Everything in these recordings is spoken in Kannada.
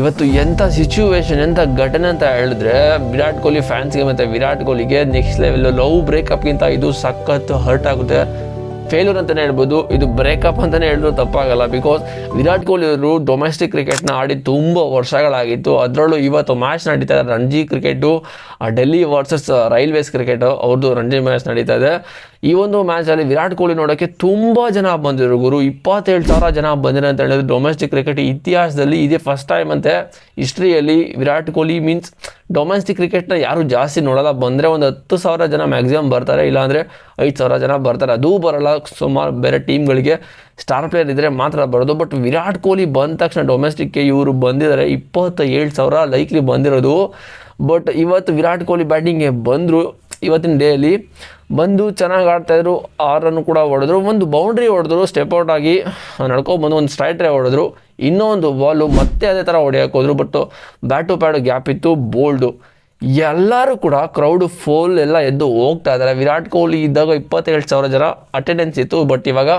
ಇವತ್ತು ಎಂಥ ಸಿಚುವೇಶನ್, ಎಂಥ ಘಟನೆ ಅಂತ ಹೇಳಿದ್ರೆ ವಿರಾಟ್ ಕೊಹ್ಲಿ ಫ್ಯಾನ್ಸ್ಗೆ ಮತ್ತು ವಿರಾಟ್ ಕೊಹ್ಲಿಗೆ ನೆಕ್ಸ್ಟ್ ಲೆವೆಲ್ ಲವ್ ಬ್ರೇಕಪ್ಗಿಂತ ಇದು ಸಖತ್ ಹರ್ಟ್ ಆಗುತ್ತೆ. ಫೇಲ್ಯೂರ್ ಅಂತಲೇ ಹೇಳ್ಬೋದು, ಇದು ಬ್ರೇಕಪ್ ಅಂತಲೇ ಹೇಳಿದ್ರು ತಪ್ಪಾಗಲ್ಲ. ಬಿಕಾಸ್ ವಿರಾಟ್ ಕೊಹ್ಲಿ ಅವರು ಡೊಮೆಸ್ಟಿಕ್ ಕ್ರಿಕೆಟ್ನ ಆಡಿ ತುಂಬ ವರ್ಷಗಳಾಗಿತ್ತು. ಅದರಲ್ಲೂ ಇವತ್ತು ಮ್ಯಾಚ್ ನಡೀತಾ ಇದೆ Ranji cricket, Delhi versus railways cricket, ಅವ್ರದ್ದು ರಣಜಿ ಮ್ಯಾಚ್ ನಡೀತಾ ಇದೆ. ಈ ಒಂದು ಮ್ಯಾಚಲ್ಲಿ ವಿರಾಟ್ ಕೊಹ್ಲಿ ನೋಡೋಕ್ಕೆ ತುಂಬ ಜನ ಬಂದಿರು ಗುರು. 27,000 ಜನ ಬಂದಿರೋ ಅಂತ ಹೇಳಿದ್ರು. ಡೊಮೆಸ್ಟಿಕ್ ಕ್ರಿಕೆಟ್ ಇತಿಹಾಸದಲ್ಲಿ ಇದೇ ಫಸ್ಟ್ ಟೈಮ್ ಅಂತೆ ಹಿಸ್ಟ್ರಿಯಲ್ಲಿ. ವಿರಾಟ್ ಕೊಹ್ಲಿ ಮೀನ್ಸ್ ಡೊಮೆಸ್ಟಿಕ್ ಕ್ರಿಕೆಟ್ನ ಯಾರು ಜಾಸ್ತಿ ನೋಡಲ್ಲ. ಬಂದರೆ ಒಂದು 10,000 ಜನ ಮ್ಯಾಕ್ಸಿಮಮ್ ಬರ್ತಾರೆ, ಇಲ್ಲಾಂದರೆ 5,000 ಜನ ಬರ್ತಾರೆ. ಅದೂ ಬರೋಲ್ಲ, ಸುಮಾರು ಬೇರೆ ಟೀಮ್ಗಳಿಗೆ ಸ್ಟಾರ್ ಪ್ಲೇಯರ್ ಇದ್ದರೆ ಮಾತ್ರ ಬರೋದು. ಬಟ್ ವಿರಾಟ್ ಕೊಹ್ಲಿ ಬಂದ ತಕ್ಷಣ ಡೊಮೆಸ್ಟಿಕ್ಗೆ ಇವರು ಬಂದಿದ್ದಾರೆ. 27,000 ಲೈಕ್ಲಿ ಬಂದಿರೋದು. ಬಟ್ ಇವತ್ತು ವಿರಾಟ್ ಕೊಹ್ಲಿ ಬ್ಯಾಟಿಂಗ್ಗೆ ಬಂದರು. ಇವತ್ತಿನ ಡೇಯಲ್ಲಿ ಬಂದು ಚೆನ್ನಾಗಿ ಆಡ್ತಾಯಿದ್ರು. 6 ರನ್ ಕೂಡ ಹೊಡೆದ್ರು, ಒಂದು ಬೌಂಡ್ರಿ ಹೊಡೆದ್ರು, ಸ್ಟೆಪ್ ಔಟ್ ಆಗಿ ನಡ್ಕೊಬಂದು ಒಂದು ಸ್ಟ್ರೈಟ್ ಡ್ರೈವ್ ಹೊಡೆದ್ರು. ಇನ್ನೊಂದು ಬಾಲು ಮತ್ತೆ ಅದೇ ಥರ ಹೊಡೆಯೋಕೆ ಹೋದ್ರು. But bat to pad gap ಇತ್ತು, ಬೋಲ್ಡು. ಎಲ್ಲರೂ ಕೂಡ ಕ್ರೌಡು ಫುಲ್ ಎಲ್ಲ ಎದ್ದು ಹೋಗ್ತಾ ಇದ್ದಾರೆ. ವಿರಾಟ್ ಕೊಹ್ಲಿ ಇದ್ದಾಗ 27,000 ಜನ ಅಟೆಂಡೆನ್ಸ್ ಇತ್ತು. ಬಟ್ ಇವಾಗ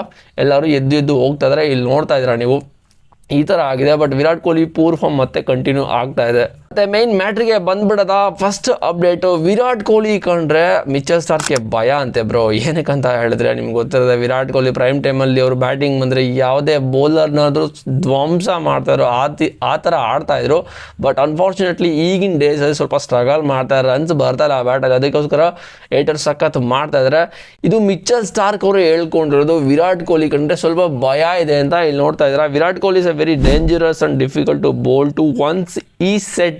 ಎಲ್ಲರೂ ಎದ್ದು ಹೋಗ್ತಾ ಇದ್ದಾರೆ. ಇಲ್ಲಿ ನೋಡ್ತಾ ಇದ್ದೀರಾ ನೀವು, ಈ ಥರ ಆಗಿದೆ. But Virat Kohli poor form ಮತ್ತೆ ಕಂಟಿನ್ಯೂ ಆಗ್ತಾ ಇದೆ. ಮತ್ತು ಮೈನ್ ಮ್ಯಾಟ್ರಿಗೆ ಬಂದ್ಬಿಡೋದ ಫಸ್ಟ್ ಅಪ್ಡೇಟು. ವಿರಾಟ್ ಕೊಹ್ಲಿ ಕಂಡ್ರೆ ಮಿಚೆಲ್ ಸ್ಟಾರ್ಕ್ಗೆ ಭಯ ಅಂತೆ ಬ್ರೋ. ಏನಕ್ಕಂತ ಹೇಳಿದ್ರೆ ನಿಮ್ಗೆ ಗೊತ್ತಿರೋದೆ, ವಿರಾಟ್ ಕೊಹ್ಲಿ ಪ್ರೈಮ್ ಟೈಮಲ್ಲಿ ಅವರು ಬ್ಯಾಟಿಂಗ್ ಬಂದರೆ ಯಾವುದೇ ಬೌಲರ್ನಾದರೂ ಧ್ವಂಸ ಮಾಡ್ತಾಯಿದ್ರು, ಆ ಥರ ಆಡ್ತಾಯಿದ್ರು. ಬಟ್ ಅನ್ಫಾರ್ಚುನೇಟ್ಲಿ ಈಗಿನ ಡೇಸಲ್ಲಿ ಸ್ವಲ್ಪ ಸ್ಟ್ರಗಲ್ ಮಾಡ್ತಾರೆ, ರನ್ಸ್ ಬರ್ತಾಯಿಲ್ಲ ಆ ಬ್ಯಾಟಾಗಿ. ಅದಕ್ಕೋಸ್ಕರ ಏಟರ್ ಸಖತ್ ಮಾಡ್ತಾಯಿದ್ದಾರೆ. ಇದು ಮಿಚೆಲ್ ಸ್ಟಾರ್ಕ್ ಅವರು ಹೇಳ್ಕೊಂಡಿರೋದು. ವಿರಾಟ್ ಕೊಹ್ಲಿ ಕಂಡ್ರೆ ಸ್ವಲ್ಪ ಭಯ ಇದೆ ಅಂತ ಇಲ್ಲಿ ನೋಡ್ತಾ ಇದ್ದಾರೆ. Virat Kohli is a very dangerous and difficult to bowl to once he set.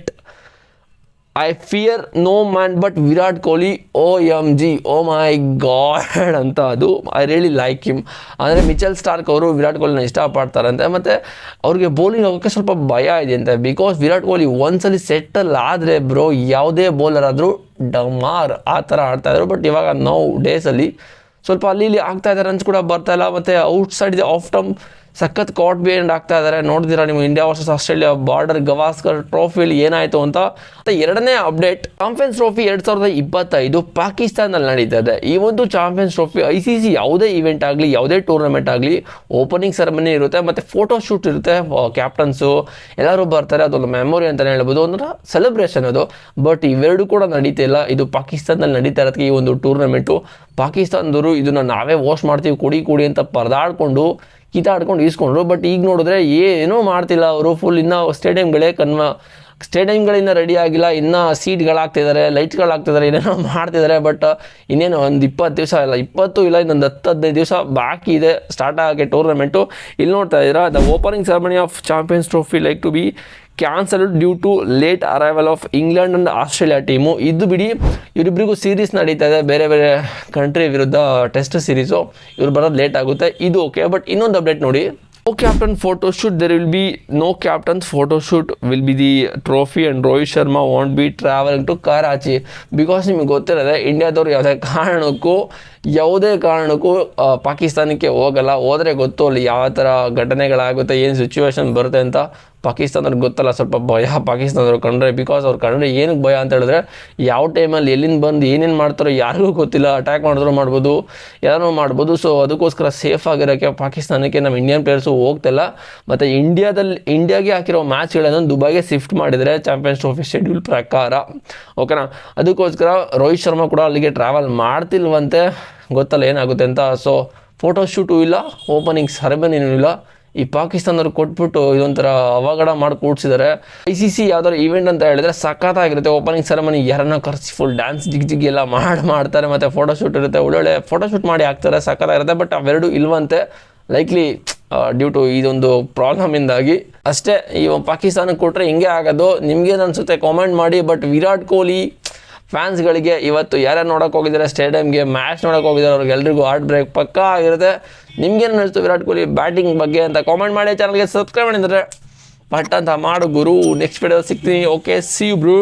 I fear no man but Virat Kohli. OMG, oh my god ಅಂತ. ಅದು ಐ ರಿಯಲಿ ಲೈಕ್ ಹಿಮ್. ಅಂದರೆ ಮಿಚೆಲ್ ಸ್ಟಾರ್ಕ್ ಅವರು ವಿರಾಟ್ ಕೊಹ್ಲಿನ ಇಷ್ಟಪಡ್ತಾರಂತೆ. ಮತ್ತು ಅವ್ರಿಗೆ ಬೌಲಿಂಗ್ ಆಗೋಕ್ಕೆ ಸ್ವಲ್ಪ ಭಯ ಇದೆ ಅಂತೆ. ಬಿಕಾಸ್ ವಿರಾಟ್ ಕೊಹ್ಲಿ ಒಂದ್ಸಲಿ ಸೆಟ್ಟಲ್ ಆದರೆ ಬ್ರೋ ಯಾವುದೇ ಬೌಲರ್ ಆದರೂ ಡಮಾರ್ ಆ ಥರ ಆಡ್ತಾಯಿದ್ರು. ಬಟ್ ಇವಾಗ ನಾವು ಡೇಸಲ್ಲಿ ಸ್ವಲ್ಪ ಅಲ್ಲಿ ಇಲ್ಲಿ ಆಗ್ತಾ ಇದ್ದಾರೆ, ರನ್ಸ್ ಕೂಡ ಬರ್ತಾಯಿಲ್ಲ. ಮತ್ತು ಔಟ್ಸೈಡ್ ಆಫ್ ಟಮ್ ಸಖತ್ ಕಾಟ್ ಬಿಹೈಂಡ್ ಆಗ್ತಾ ಇದ್ದಾರೆ. ನೋಡ್ತೀರಾ ನೀವು India versus Australia Border Gavaskar ಟ್ರೋಫಿಯಲ್ಲಿ ಏನಾಯಿತು ಅಂತ. ಮತ್ತು ಎರಡನೇ ಅಪ್ಡೇಟ್, ಚಾಂಪಿಯನ್ಸ್ ಟ್ರೋಫಿ 2025 ಪಾಕಿಸ್ತಾನದಲ್ಲಿ ನಡೀತಾ ಇದೆ. ಈ ಒಂದು ಚಾಂಪಿಯನ್ಸ್ ಟ್ರೋಫಿ ICC ಯಾವುದೇ ಇವೆಂಟ್ ಆಗಲಿ, ಯಾವುದೇ ಟೂರ್ನಮೆಂಟ್ ಆಗಲಿ, ಓಪನಿಂಗ್ ಸೆರೆಮನಿ ಇರುತ್ತೆ ಮತ್ತು ಫೋಟೋ ಶೂಟ್ ಇರುತ್ತೆ. ಕ್ಯಾಪ್ಟನ್ಸು ಎಲ್ಲರೂ ಬರ್ತಾರೆ. ಅದೊಂದು ಮೆಮೊರಿ ಅಂತಲೇ ಹೇಳ್ಬೋದು, ಒಂಥರ ಸೆಲೆಬ್ರೇಷನ್ ಅದು. ಬಟ್ ಇವೆರಡು ಕೂಡ ನಡೀತಿಲ್ಲ. ಇದು ಪಾಕಿಸ್ತಾನದಲ್ಲಿ ನಡೀತಾ ಇರೋದಕ್ಕೆ ಈ ಒಂದು ಟೂರ್ನಮೆಂಟು. ಪಾಕಿಸ್ತಾನದವರು ಇದನ್ನು ನಾವೇ ಹೋಸ್ಟ್ ಮಾಡ್ತೀವಿ, ಕೊಡಿ ಅಂತ ಪರದಾಡ್ಕೊಂಡು ಕಿತ್ತಾಡ್ಕೊಂಡು ಈಸ್ಕೊಂಡ್ರು. ಬಟ್ ಈಗ ನೋಡಿದ್ರೆ ಏನೂ ಮಾಡ್ತಿಲ್ಲ ಅವರು. ಫುಲ್ ಇನ್ನೂ ಸ್ಟೇಡಿಯಮ್ಗಳಿಂದ ರೆಡಿ ಆಗಿಲ್ಲ, ಇನ್ನೂ ಸೀಟ್ಗಳಾಗ್ತಿದ್ದಾರೆ, ಲೈಟ್ಗಳಾಗ್ತಿದ್ದಾರೆ, ಏನೇನೋ ಮಾಡ್ತಿದ್ದಾರೆ. ಬಟ್ ಇನ್ನೇನು ಒಂದು 20 ದಿವಸ ಇಲ್ಲ, 20 ಇಲ್ಲ, ಇನ್ನೊಂದು 10-15 ದಿವಸ ಬಾಕಿ ಇದೆ ಸ್ಟಾರ್ಟ್ ಆಗೋಕ್ಕೆ ಟೂರ್ನಮೆಂಟು. ಇಲ್ಲಿ ನೋಡ್ತಾ ಇದ್ದೀರಾ, the opening ceremony of champions trophy like to be cancelled due to late arrival of England and Australia team. ಇದು ಬಿಡಿ, ಇವರಿಬ್ಬರಿಗೂ ಸೀರೀಸ್ ನಡೀತಾ ಇದೆ ಬೇರೆ ಬೇರೆ ಕಂಟ್ರಿ ವಿರುದ್ಧ, ಟೆಸ್ಟ್ ಸೀರೀಸು. ಇವ್ರು ಬರೋದು ಲೇಟ್ ಆಗುತ್ತೆ, ಇದು ಓಕೆ. ಬಟ್ ಇನ್ನೊಂದು ಅಪ್ಡೇಟ್ ನೋಡಿ, no captain photo shoot. There will be no captain's photo shoot. Will be the trophy and Rohit Sharma won't be traveling to Karachi because ನಿಮಗೆ ಗೊತ್ತಿರೋದೆ, ಇಂಡಿಯಾದವ್ರು ಯಾವುದೇ ಕಾರಣಕ್ಕೂ ಪಾಕಿಸ್ತಾನಕ್ಕೆ ಹೋಗಲ್ಲ. ಹೋದರೆ ಗೊತ್ತು ಅಲ್ಲಿ ಯಾವ ಥರ ಘಟನೆಗಳಾಗುತ್ತೆ, ಏನು ಸಿಚುವೇಶನ್ ಬರುತ್ತೆ ಅಂತ. ಪಾಕಿಸ್ತಾನದವ್ರಿಗೆ ಗೊತ್ತಲ್ಲ, ಸ್ವಲ್ಪ ಭಯ ಪಾಕಿಸ್ತಾನದವ್ರು ಕಂಡ್ರೆ. ಬಿಕಾಸ್ ಅವ್ರು ಕಂಡ್ರೆ ಏನಕ್ಕೆ ಭಯ ಅಂತ ಹೇಳಿದ್ರೆ, ಯಾವ ಟೈಮಲ್ಲಿ ಎಲ್ಲಿಂದ ಬಂದು ಏನೇನು ಮಾಡ್ತಾರೋ ಯಾರಿಗೂ ಗೊತ್ತಿಲ್ಲ. ಅಟ್ಯಾಕ್ ಮಾಡಿದ್ರು ಮಾಡ್ಬೋದು, ಏನೋ ಮಾಡ್ಬೋದು. ಸೊ ಅದಕ್ಕೋಸ್ಕರ ಸೇಫ್ ಆಗಿರೋಕ್ಕೆ ಪಾಕಿಸ್ತಾನಕ್ಕೆ ನಮ್ಮ ಇಂಡಿಯನ್ ಪ್ಲೇಯರ್ಸು ಹೋಗ್ತಿಲ್ಲ. ಮತ್ತು ಇಂಡಿಯಾಗೆ ಹಾಕಿರೋ ಮ್ಯಾಚ್ಗಳನ್ನು ದುಬೈಗೆ ಶಿಫ್ಟ್ ಮಾಡಿದರೆ ಚಾಂಪಿಯನ್ಸ್ ಟ್ರೋಫಿ ಶೆಡ್ಯೂಲ್ ಪ್ರಕಾರ, ಓಕೆನಾ. ಅದಕ್ಕೋಸ್ಕರ ರೋಹಿತ್ ಶರ್ಮಾ ಕೂಡ ಅಲ್ಲಿಗೆ ಟ್ರಾವೆಲ್ ಮಾಡ್ತಿಲ್ವಂತೆ, ಗೊತ್ತಲ್ಲ ಏನಾಗುತ್ತೆ ಅಂತ. ಸೊ ಫೋಟೋ ಶೂಟು ಇಲ್ಲ, ಓಪನಿಂಗ್ ಸೆರೆಮನಿನೂ ಇಲ್ಲ. ಈ ಪಾಕಿಸ್ತಾನದವ್ರು ಕೊಟ್ಬಿಟ್ಟು ಇದೊಂಥರ ಅವಘಡ ಮಾಡಿ ಕೂಡ್ಸಿದ್ದಾರೆ. ICC ಯಾವ್ದಾದ್ರು ಈವೆಂಟ್ ಅಂತ ಹೇಳಿದ್ರೆ ಸಖತ್ತಾಗಿರುತ್ತೆ. ಓಪನಿಂಗ್ ಸೆರೆಮನಿ ಯಾರನ್ನ ಕರೆಸಿ ಫುಲ್ ಡ್ಯಾನ್ಸ್ ಜಿಗ್ ಎಲ್ಲ ಮಾಡ್ತಾರೆ. ಮತ್ತು ಫೋಟೋ ಶೂಟ್ ಇರುತ್ತೆ, ಒಳ್ಳೊಳ್ಳೆ ಫೋಟೋ ಶೂಟ್ ಮಾಡಿ ಹಾಕ್ತಾರೆ, ಸಖತ್ತಾಗಿರುತ್ತೆ. ಬಟ್ ಅವೆರಡು ಇಲ್ವಂತೆ, ಲೈಕ್ಲಿ ಡ್ಯೂ ಟು ಇದೊಂದು ಪ್ರಾಬ್ಲಮಿಂದಾಗಿ ಅಷ್ಟೇ. ಈ ಪಾಕಿಸ್ತಾನಕ್ಕೆ ಕೊಟ್ಟರೆ ಹಿಂಗೆ ಆಗೋದು. ನಿಮ್ಗೇನು ಅನಿಸುತ್ತೆ ಕಾಮೆಂಟ್ ಮಾಡಿ. ಬಟ್ ವಿರಾಟ್ ಕೊಹ್ಲಿ ಫ್ಯಾನ್ಸ್ಗಳಿಗೆ ಇವತ್ತು ಯಾರ್ಯಾರು ನೋಡೋಕೆ ಹೋಗಿದ್ದಾರೆ, ಸ್ಟೇಡಿಯಮ್ಗೆ ಮ್ಯಾಚ್ ನೋಡೋಕೆ ಹೋಗಿದ್ದಾರೆ, ಅವ್ರಿಗೆಲ್ರಿಗೂ ಹಾರ್ಟ್ ಬ್ರೇಕ್ ಪಕ್ಕಾ ಆಗಿರುತ್ತೆ. ನಿಮ್ಗೇನು ಅನಿಸ್ತು ವಿರಾಟ್ ಕೊಹ್ಲಿ ಬ್ಯಾಟಿಂಗ್ ಬಗ್ಗೆ ಅಂತ ಕಾಮೆಂಟ್ ಮಾಡಿ. ಚಾನಲ್ಗೆ ಸಬ್ಸ್ಕ್ರೈಬ್ ಮಾಡಿದರೆ ಪಟ್ ಅಂತ ಮಾಡು ಗುರು. ನೆಕ್ಸ್ಟ್ ವಿಡಿಯೋ ಸಿಗ್ತೀನಿ. Okay, see you Bru.